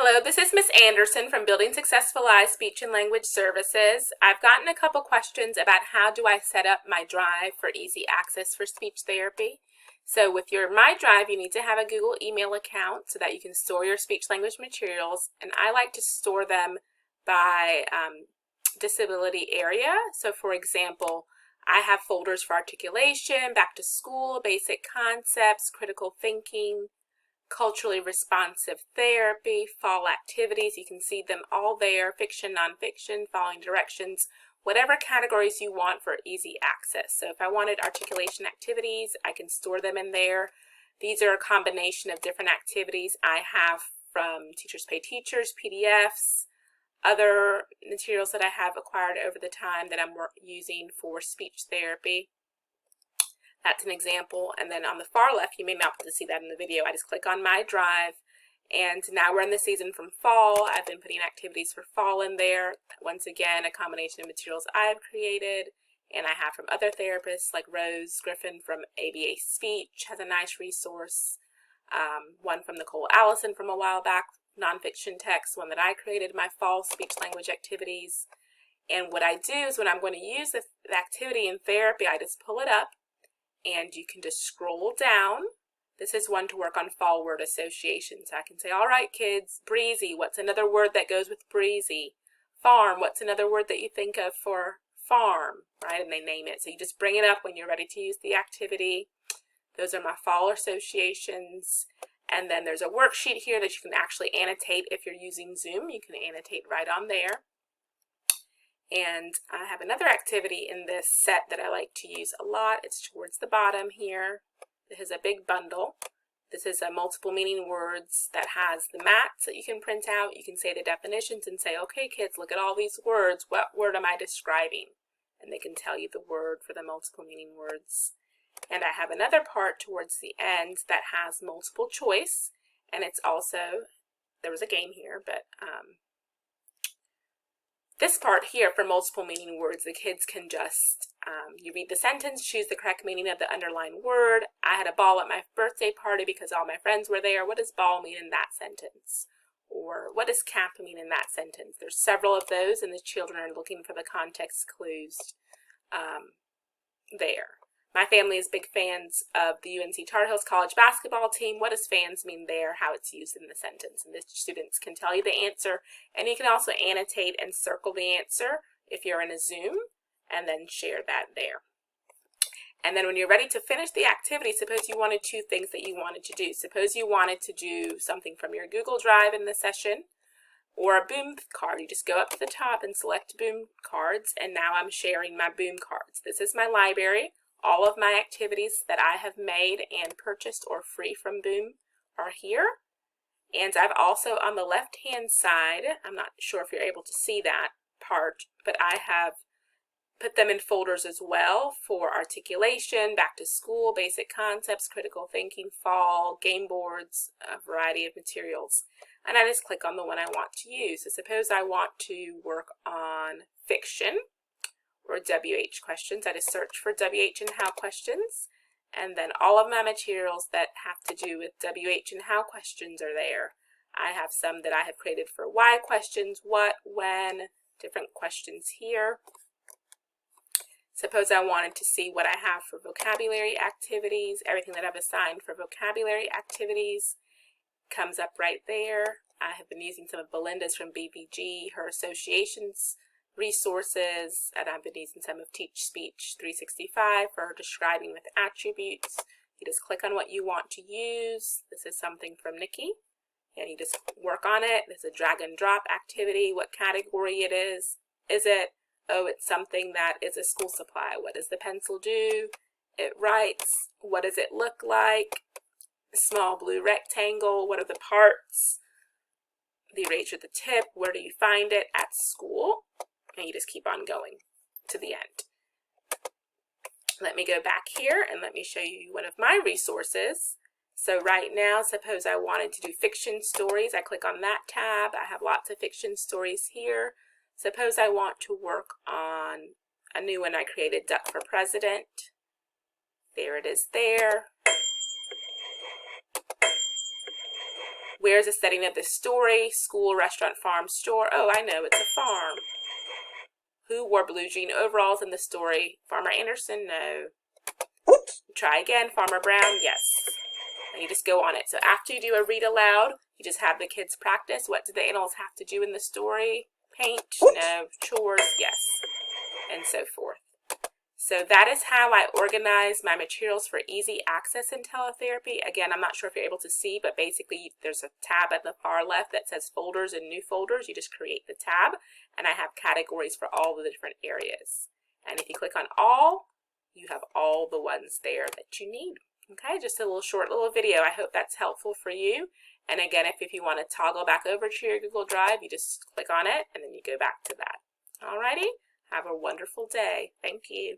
Hello, this is Miss Anderson from Building Successful Lives Speech and Language Services. I've gotten a couple questions about how do I set up my drive for easy access for speech therapy. So with your My Drive, you need to have a Google email account so that you can store your speech language materials, and I like to store them by disability area. So for example, I have folders for articulation, back to school, basic concepts, critical thinking, culturally responsive therapy, fall activities. You can see them all there, fiction, nonfiction, following directions, whatever categories you want for easy access. So if I wanted articulation activities, I can store them in there. These are a combination of different activities I have from Teachers Pay Teachers, PDFs, other materials that I have acquired over the time that I'm using for speech therapy. That's an example. And then on the far left, you may not be able to see that in the video. I just click on My Drive, and now we're in the season from fall. I've been putting activities for fall in there. Once again, a combination of materials I've created and I have from other therapists like Rose Griffin from ABA Speech has a nice resource. One from Nicole Allison from a while back, nonfiction text, one that I created, my fall speech language activities. And what I do is when I'm going to use the activity in therapy, I just pull it up, and you can just scroll down. This is one to work on fall word associations. I can say, all right, kids, breezy, what's another word that goes with breezy? Farm, what's another word that you think of for farm, right? And they name it. So you just bring it up when you're ready to use the activity. Those are my fall associations. And then there's a worksheet here that you can actually annotate if you're using Zoom. You can annotate right on there. And I have another activity in this set that I like to use a lot. It's towards the bottom here. This is a big bundle. This is a multiple meaning words that has the mats that you can print out. You can say the definitions and say, okay, kids, look at all these words. What word am I describing? And they can tell you the word for the multiple meaning words. And I have another part towards the end that has multiple choice. And it's also, there was a game here, but this part here for multiple meaning words, the kids can just, you read the sentence, choose the correct meaning of the underlined word. I had a ball at my birthday party because all my friends were there. What does ball mean in that sentence? Or what does cap mean in that sentence? There's several of those, and the children are looking for the context clues there. My family is big fans of the UNC Tar Heels college basketball team. What does fans mean there? How it's used in the sentence. And the students can tell you the answer. And you can also annotate and circle the answer if you're in a Zoom, and then share that there. And then when you're ready to finish the activity, suppose you wanted two things that you wanted to do. Suppose you wanted to do something from your Google Drive in the session, or a Boom card. You just go up to the top and select Boom cards, and now I'm sharing my Boom cards. This is my library. All of my activities that I have made and purchased or free from Boom are here. And I've also on the left-hand side, I'm not sure if you're able to see that part, but I have put them in folders as well for articulation, back to school, basic concepts, critical thinking, fall, game boards, a variety of materials. And I just click on the one I want to use. So suppose I want to work on fiction or WH questions. I just search for WH and how questions, and then all of my materials that have to do with WH and how questions are there. I have some that I have created for why questions, what, when, different questions here. Suppose I wanted to see what I have for vocabulary activities. Everything that I've assigned for vocabulary activities comes up right there. I have been using some of Belinda's from BVG, her associations resources, and I've been using some of Teach Speech 365 for describing with attributes. You just click on what you want to use. This is something from Nikki, and you just work on it. This is a drag and drop activity. What category it is. Is it, oh, it's something that is a school supply. What does the pencil do? It writes. What does it look like? Small blue rectangle. What are the parts? The eraser, the tip. Where do you find it? At school. And you just keep on going to the end. Let me go back here and let me show you one of my resources. So right now, suppose I wanted to do fiction stories. I click on that tab. I have lots of fiction stories here. Suppose I want to work on a new one I created, Duck for President. There it is there. Where's the setting of this story? School, restaurant, farm, store. Oh, I know, it's a farm. Who wore blue jean overalls in the story? Farmer Anderson? No. Try again. Farmer Brown? Yes. And you just go on it. So after you do a read aloud, you just have the kids practice. What do the animals have to do in the story? Paint? No. Chores? Yes. And so forth. So that is how I organize my materials for easy access in Teletherapy. Again, I'm not sure if you're able to see, but basically there's a tab at the far left that says folders and new folders. You just create the tab, and I have categories for all the different areas. And if you click on all, you have all the ones there that you need. Okay, just a short little video. I hope that's helpful for you. And again, if you want to toggle back over to your Google Drive, you just click on it and then you go back to that. Alrighty, have a wonderful day. Thank you.